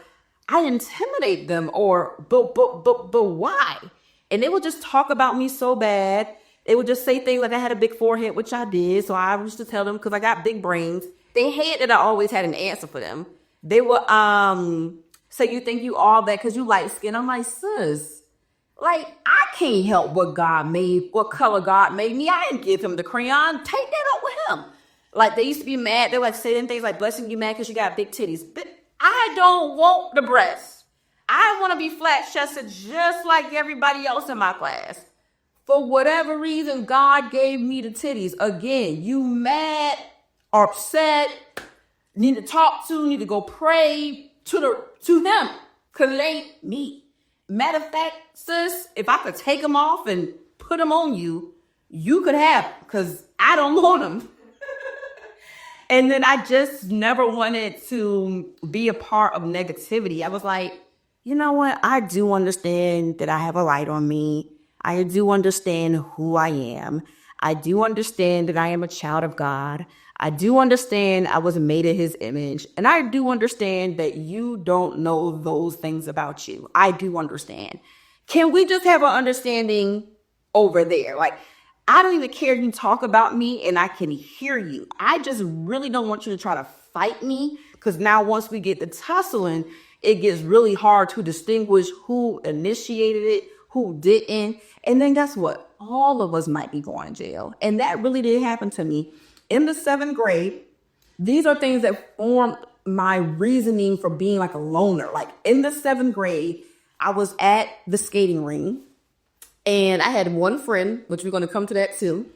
I intimidate them, or but why? And they would just talk about me so bad. They would just say things like I had a big forehead, which I did. So I used to tell them because I got big brains. They hated that I always had an answer for them. They would say, you think you all that because you light skin. I'm like, sis, like I can't help what color God made me. I didn't give him the crayon. Take that up with him. Like they used to be mad. They were like saying things like, Blessin, you mad because you got big titties. But I don't want the breasts. I want to be flat chested just like everybody else in my class. For whatever reason, God gave me the titties. Again, you mad, upset, need to talk to, need to go pray to them. Cause it ain't me. Matter of fact, sis, if I could take them off and put them on you, you could have them, cause I don't want them. And then I just never wanted to be a part of negativity. I was like, you know what? I do understand that I have a light on me. I do understand who I am. I do understand that I am a child of God. I do understand I was made in his image. And I do understand that you don't know those things about you. I do understand. Can we just have an understanding over there? Like, I don't even care if you talk about me and I can hear you. I just really don't want you to try to fight me, because now once we get the tussling, it gets really hard to distinguish who initiated it, who didn't. And then guess what? All of us might be going to jail. And that really did happen to me. In the 7th grade, these are things that formed my reasoning for being like a loner. Like in the 7th grade, I was at the skating ring. And I had one friend, which we're going to come to that too.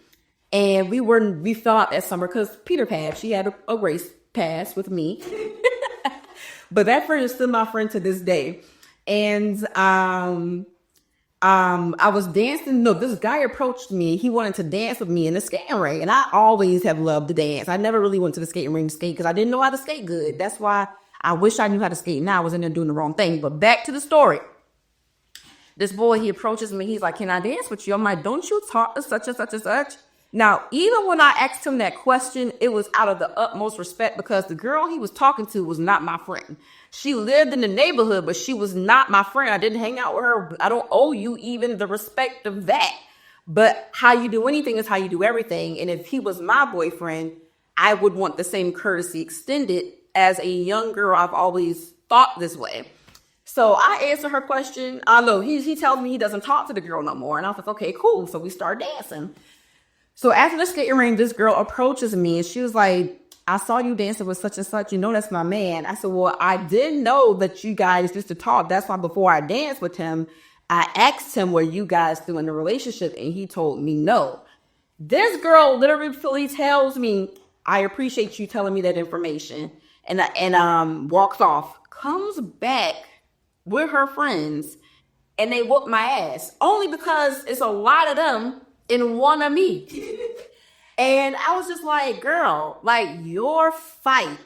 And we fell out that summer because Peter passed. She had a race pass with me. But that friend is still my friend to this day. And I was dancing. No, this guy approached me. He wanted to dance with me in the skating ring. And I always have loved to dance. I never really went to the skating ring to skate because I didn't know how to skate good. That's why I wish I knew how to skate. Now I was in there doing the wrong thing. But back to the story. This boy, he approaches me. He's like, can I dance with you? I'm like, don't you talk to such and such and such? Now, even when I asked him that question, it was out of the utmost respect because the girl he was talking to was not my friend. She lived in the neighborhood, but she was not my friend. I didn't hang out with her. I don't owe you even the respect of that. But how you do anything is how you do everything. And if he was my boyfriend, I would want the same courtesy extended. As a young girl, I've always thought this way. So I answered her question. I know he tells me he doesn't talk to the girl no more. And I was like, okay, cool. So we start dancing. So after the skating ring, this girl approaches me and she was like, I saw you dancing with such and such. You know, that's my man. I said, well, I didn't know that you guys used to talk. That's why before I danced with him, I asked him, were you guys still in a relationship? And he told me no. This girl literally tells me, I appreciate you telling me that information. And walks off, comes back with her friends, and they whoop my ass. Only because it's a lot of them in one of me. And I was just like, girl, like, your fight.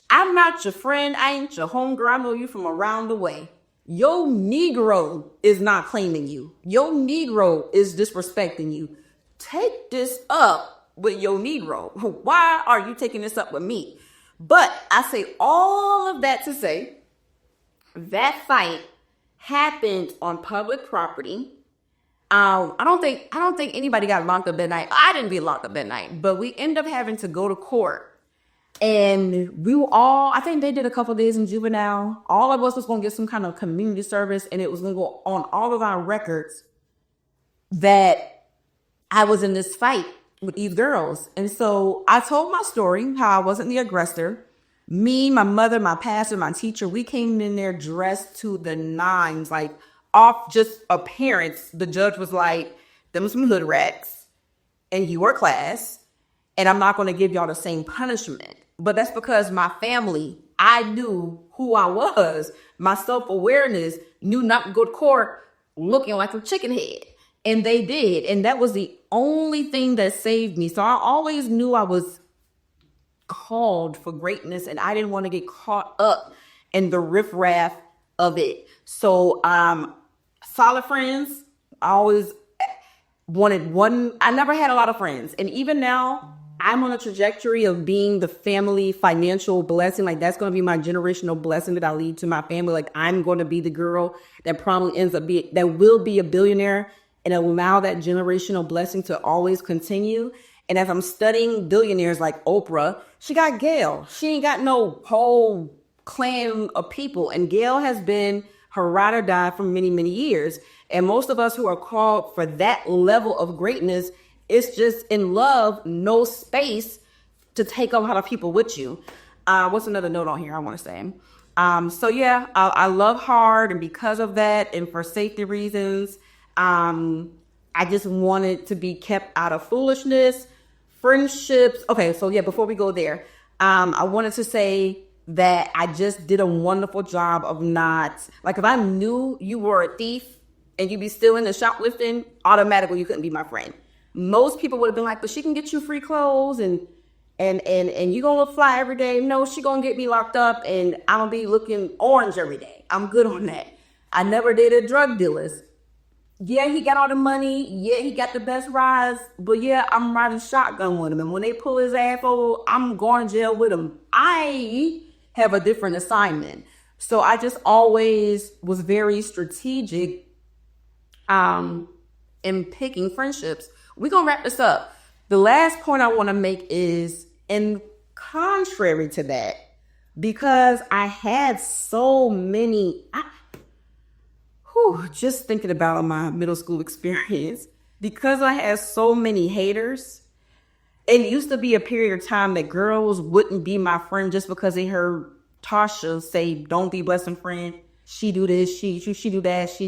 I'm not your friend. I ain't your homegirl. I know you from around the way. Your Negro is not claiming you. Your Negro is disrespecting you. Take this up with your Negro. Why are you taking this up with me? But I say all of that to say that fight happened on public property. I don't think anybody got locked up that night. I didn't be locked up that night, but we ended up having to go to court. And we were all, I think they did a couple of days in juvenile. All of us was going to get some kind of community service, and it was going to go on all of our records that I was in this fight with these girls. And so I told my story, how I wasn't the aggressor. Me, my mother, my pastor, my teacher, we came in there dressed to the nines, like off just appearance. The judge was like, them some hood rats, and you were class, and I'm not going to give y'all the same punishment. But that's because my family, I knew who I was. My self-awareness knew not to go to court looking like a chicken head. And they did. And that was the only thing that saved me. So I always knew I was called for greatness, and I didn't want to get caught up in the riffraff of it. So solid friends. I always wanted one. I never had a lot of friends. And even now, I'm on a trajectory of being the family financial blessing. Like, that's going to be my generational blessing that I leave to my family. Like, I'm going to be the girl that probably that will be a billionaire and allow that generational blessing to always continue. And as I'm studying billionaires like Oprah, she got Gail. She ain't got no whole clan of people. And Gail has been her ride or die for many, many years. And most of us who are called for that level of greatness, it's just in love, no space to take a lot of people with you. What's another note on here I want to say? So yeah, I love hard, and because of that, and for safety reasons, I just wanted to be kept out of foolishness, friendships. Okay, so yeah, before we go there, I wanted to say that I just did a wonderful job of not, like, if I knew you were a thief and you be stealing and shoplifting, automatically you couldn't be my friend. Most people would have been like, but she can get you free clothes and you gonna look fly every day. No, she gonna get me locked up and I'm gonna be looking orange every day. I'm good on that. I never dated drug dealers. Yeah, he got all the money. Yeah, he got the best rides. But yeah, I'm riding shotgun with him. And when they pull his ass over, I'm going to jail with him. I have a different assignment. So I just always was very strategic in picking friendships. We're going to wrap this up. The last point I want to make is, in contrary to that, because I had so many, just thinking about my middle school experience, because I had so many haters, it used to be a period of time that girls wouldn't be my friend just because they heard Tasha say, don't be Blessin' friend. She do this, she do that,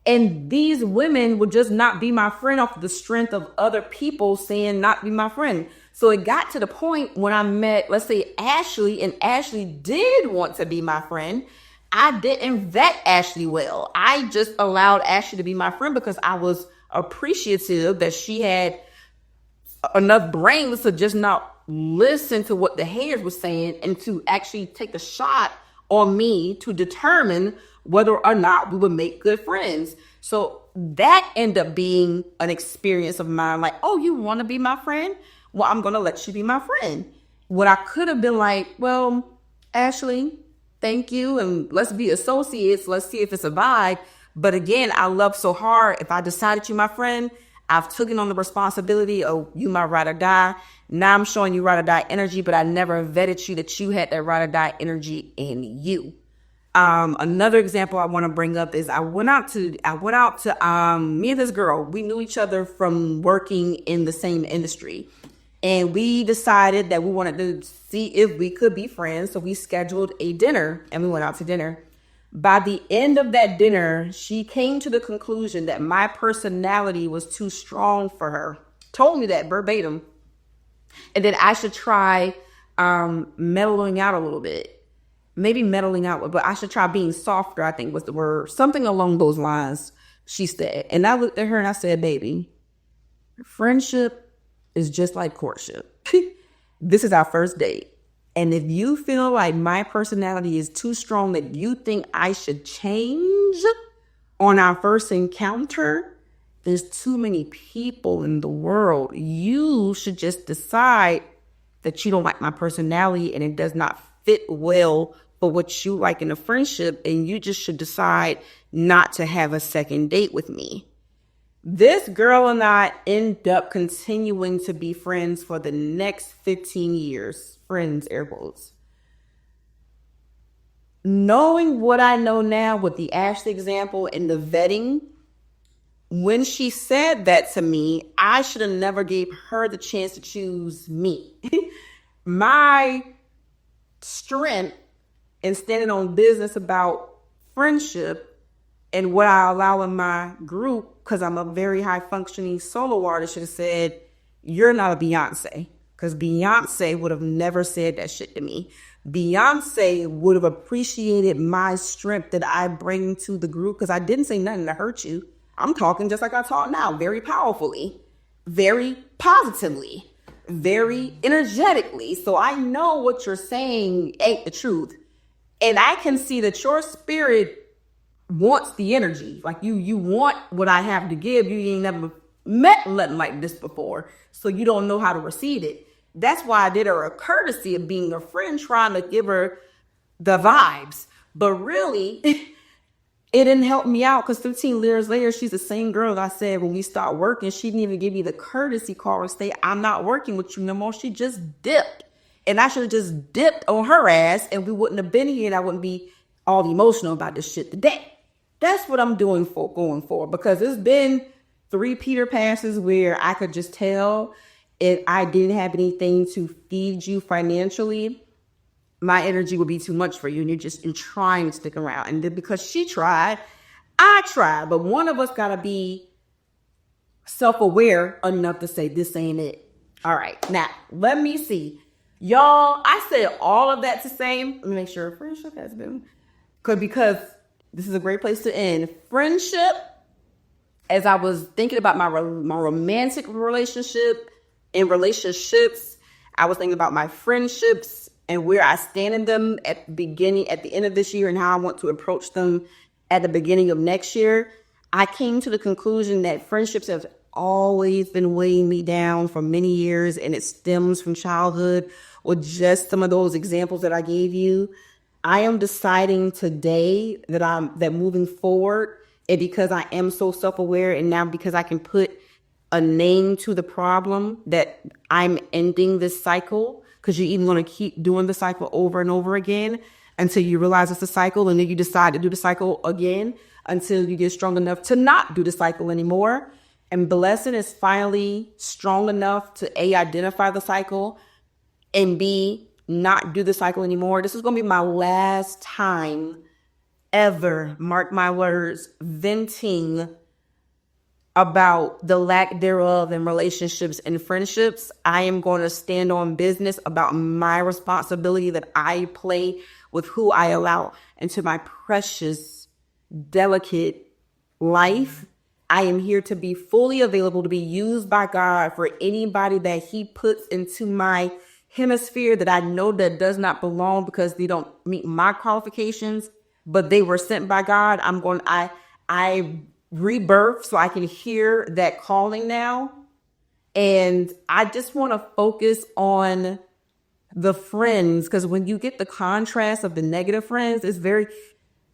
and these women would just not be my friend off the strength of other people saying not be my friend. So it got to the point when I met, let's say, Ashley, and Ashley did want to be my friend. I didn't vet Ashley well. I just allowed Ashley to be my friend because I was appreciative that she had enough brains to just not listen to what the haters were saying and to actually take a shot on me to determine whether or not we would make good friends. So that ended up being an experience of mine. Like, oh, you want to be my friend? Well, I'm going to let you be my friend. What I could have been like, well, Ashley, thank you, and let's be associates. Let's see if it's a vibe. But again, I love so hard. If I decided you're my friend, I've taken on the responsibility of you my ride or die. Now I'm showing you ride or die energy, but I never vetted you that you had that ride or die energy in you. Another example I want to bring up is I went out to me and this girl. We knew each other from working in the same industry, and we decided that we wanted to see if we could be friends. So we scheduled a dinner and we went out to dinner. By the end of that dinner, she came to the conclusion that my personality was too strong for her. Told me that verbatim. And that I should try mellowing out a little bit. Maybe meddling out, but I should try being softer, I think was the word. Something along those lines, she said. And I looked at her and I said, baby, friendship is just like courtship. This is our first date. And if you feel like my personality is too strong that you think I should change on our first encounter, there's too many people in the world. You should just decide that you don't like my personality and it does not fit well for what you like in a friendship, and you just should decide not to have a second date with me. This girl and I end up continuing to be friends for the next 15 years. Friends, air quotes. Knowing what I know now with the Ashley example and the vetting, when she said that to me, I should have never gave her the chance to choose me. My strength in standing on business about friendship and what I allow in my group, because I'm a very high functioning solo artist, should have said, you're not a Beyonce. Because Beyonce would have never said that shit to me. Beyonce would have appreciated my strength that I bring to the group, because I didn't say nothing to hurt you. I'm talking just like I talk now, very powerfully, very positively, very energetically. So I know what you're saying ain't the truth. And I can see that your spirit wants the energy. Like you want what I have to give. You ain't never met nothing like this before. So you don't know how to receive it. That's why I did her a courtesy of being a friend, trying to give her the vibes. But really, it didn't help me out, because 15 years later, she's the same girl that I said when we start working, she didn't even give me the courtesy call and say, I'm not working with you no more. She just dipped. And I should have just dipped on her ass and we wouldn't have been here and I wouldn't be all emotional about this shit today. That's what I'm doing for going forward, because it's been 3 Peter passes where I could just tell if I didn't have anything to feed you financially, my energy would be too much for you. And you're trying to stick around. And then because she tried, I tried. But one of us got to be self-aware enough to say, this ain't it. All right. Now, let me see. Y'all, I said all of that to say, let me make sure friendship has been, because this is a great place to end. Friendship, as I was thinking about my romantic relationship and relationships, I was thinking about my friendships and where I stand in them at the end of this year, and how I want to approach them at the beginning of next year. I came to the conclusion that friendships have always been weighing me down for many years, and it stems from childhood, with just some of those examples that I gave you. I am deciding today that moving forward, and because I am so self-aware, and now because I can put a name to the problem, that I'm ending this cycle, because you're even going to keep doing the cycle over and over again until you realize it's a cycle, and then you decide to do the cycle again until you get strong enough to not do the cycle anymore. And Blessin is finally strong enough to A, identify the cycle, and B, not do the cycle anymore. This is going to be my last time ever, mark my words, venting about the lack thereof in relationships and friendships. I am going to stand on business about my responsibility that I play with who I allow into my precious, delicate life. I am here to be fully available to be used by God for anybody that he puts into my hemisphere that I know that does not belong because they don't meet my qualifications, but they were sent by God. I rebirth so I can hear that calling now. And I just want to focus on the friends, because when you get the contrast of the negative friends, it's very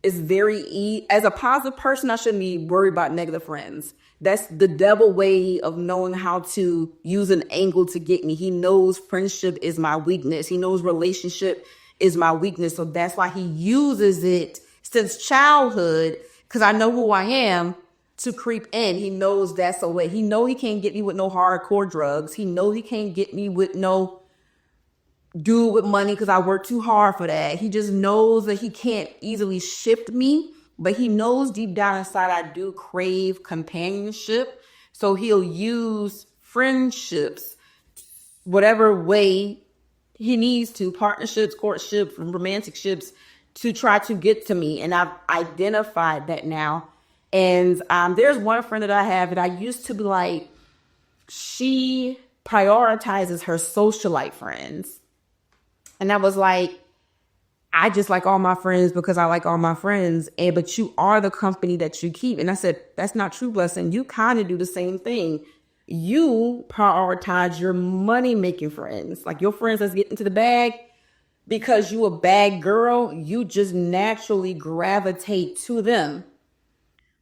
as a positive person, I shouldn't be worried about negative friends. That's the devil way of knowing how to use an angle to get me. He knows friendship is my weakness. He knows relationship is my weakness. So that's why he uses it since childhood, because I know who I am, to creep in. He knows that's a way. He know he can't get me with no hardcore drugs. He know he can't get me with no dude with money because I work too hard for that. He just knows that he can't easily shift me, but he knows deep down inside I do crave companionship. So he'll use friendships, whatever way he needs to, partnerships, courtships, romantic ships, to try to get to me. And I've identified that now. And there's one friend that I have that I used to be like, she prioritizes her socialite friends. And I was like, I just like all my friends because I like all my friends. But you are the company that you keep. And I said, that's not true, Blessin. You kind of do the same thing. You prioritize your money-making friends. Like your friends that's getting to the bag. Because you a bag girl, you just naturally gravitate to them.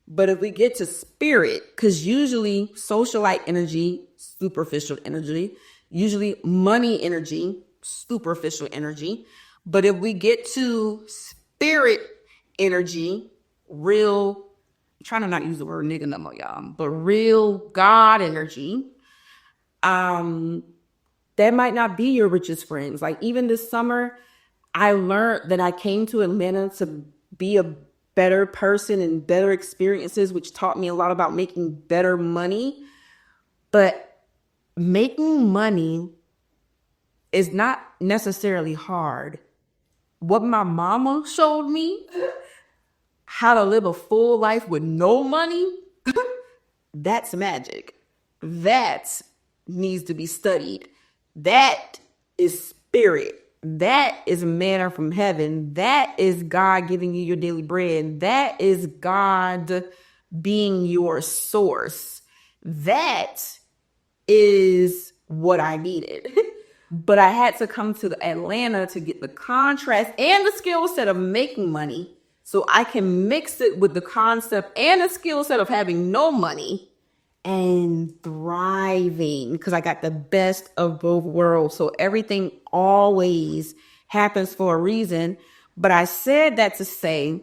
But if we get to spirit, because usually socialite energy, superficial energy, usually money energy, superficial energy. But if we get to spirit energy, real, I'm trying to not use the word nigga no more, y'all, but real God energy, that might not be your richest friends. Like even this summer, I learned that I came to Atlanta to be a better person and better experiences, which taught me a lot about making better money. But making money is not necessarily hard. What my mama showed me, how to live a full life with no money, that's magic. That needs to be studied. That is spirit. That is manna from heaven. That is God giving you your daily bread. That is God being your source. That is what I needed. But I had to come to Atlanta to get the contrast and the skill set of making money so I can mix it with the concept and the skill set of having no money and thriving, because I got the best of both worlds. So everything always happens for a reason. But I said that to say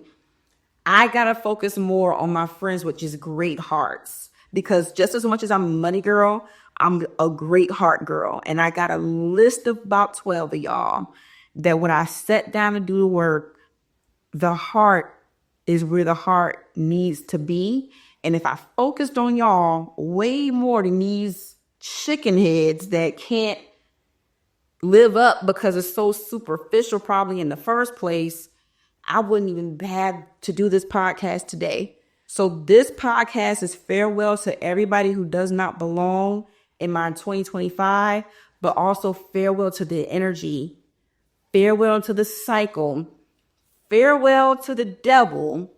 I got to focus more on my friends, which is great hearts, because just as much as I'm a money girl, I'm a great heart girl. And I got a list of about 12 of y'all that when I sat down to do the work, the heart is where the heart needs to be. And if I focused on y'all way more than these chicken heads that can't live up because it's so superficial probably in the first place, I wouldn't even have to do this podcast today. So this podcast is farewell to everybody who does not belong in my 2025, but also farewell to the energy, farewell to the cycle, farewell to the devil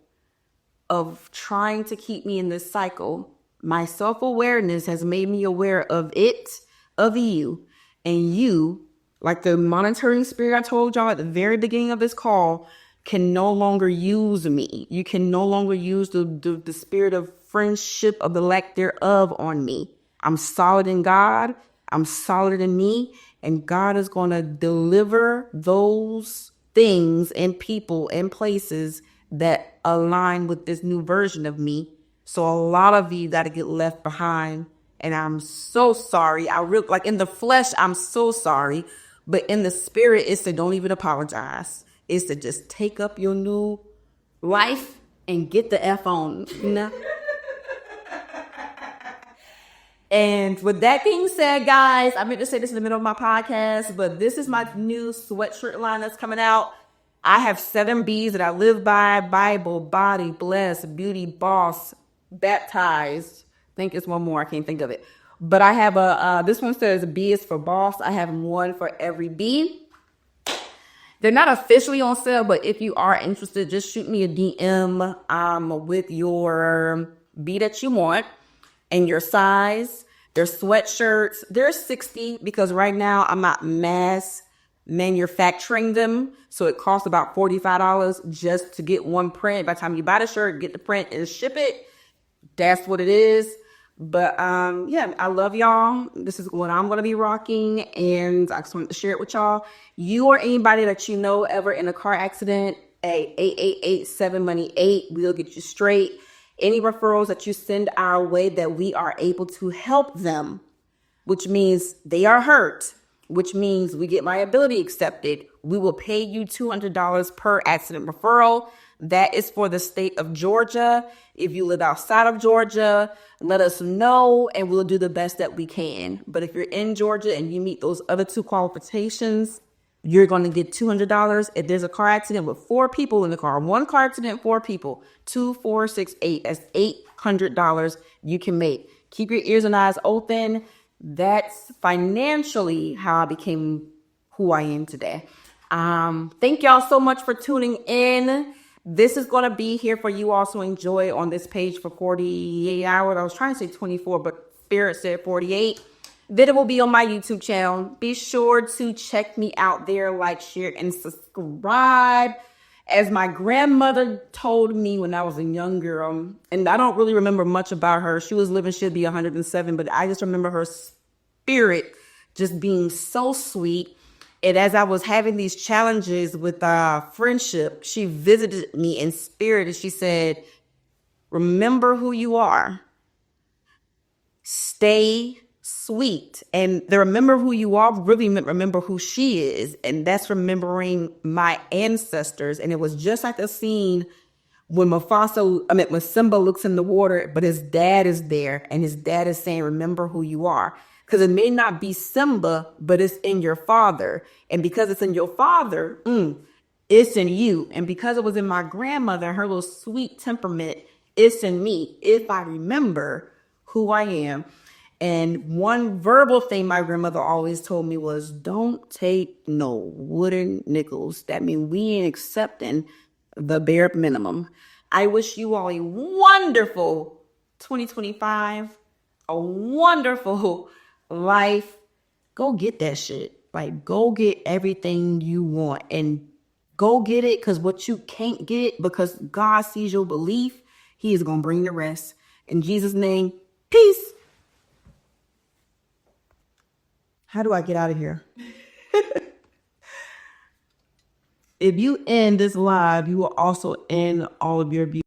of trying to keep me in this cycle. My self-awareness has made me aware of it, of you, and you, like the monitoring spirit I told y'all at the very beginning of this call, can no longer use me. You can no longer use the spirit of friendship, of the lack thereof, on me. I'm solid in God. I'm solid in me. And God is going to deliver those things and people and places that align with this new version of me. So a lot of you got to get left behind. And I'm so sorry. Like in the flesh, I'm so sorry. But in the spirit, it's to don't even apologize. It's to just take up your new life and get the F on. You know? And with that being said, guys, I meant to say this in the middle of my podcast, but this is my new sweatshirt line that's coming out. I have 7 B's that I live by: Bible, body, bless, beauty, boss, baptized. I think it's one more. I can't think of it. But I have this one says B is for boss. I have one for every B. They're not officially on sale, but if you are interested, just shoot me a DM with your B that you want and your size. They're sweatshirts. They're $60 because right now I'm not mass manufacturing them. So it costs about $45 just to get one print. By the time you buy the shirt, get the print and ship it. That's what it is. But yeah, I love y'all. This is what I'm going to be rocking. And I just wanted to share it with y'all. You or anybody that you know ever in a car accident, 888-7-MONEY-8. We'll get you straight. Any referrals that you send our way that we are able to help them, which means they are hurt. which means we get liability accepted. We will pay you $200 per accident referral. That is for the state of Georgia. If you live outside of Georgia, let us know and we'll do the best that we can. But if you're in Georgia and you meet those other two qualifications, you're going to get $200. If there's a car accident with 4 people in the car, 1 car accident, 4 people, 2, 4, 6, 8, that's $800 you can make. Keep your ears and eyes open. That's financially how I became who I am today. Thank y'all so much for tuning in. This is going to be here for you all to enjoy on this page for 48 hours. I was trying to say 24, but Spirit said 48. Then it will be on my YouTube channel. Be sure to check me out there, like, share, and subscribe. As my grandmother told me when I was a young girl, and I don't really remember much about her. She was living, she'd be 107, but I just remember her spirit just being so sweet. And as I was having these challenges with friendship, she visited me in spirit and she said, remember who you are. Stay sweet. And the remember who you are really meant remember who she is. And that's remembering my ancestors. And it was just like the scene when when Simba looks in the water, but his dad is there and his dad is saying, remember who you are. Because it may not be Simba, but it's in your father. And because it's in your father, it's in you. And because it was in my grandmother, her little sweet temperament, it's in me. If I remember who I am. And one verbal thing my grandmother always told me was, don't take no wooden nickels. That means we ain't accepting the bare minimum. I wish you all a wonderful 2025, a wonderful life. Go get that shit. Like, go get everything you want and go get it, because what you can't get, because God sees your belief, he is going to bring the rest. In Jesus' name, peace. How do I get out of here? If you end this live, you will also end all of your views.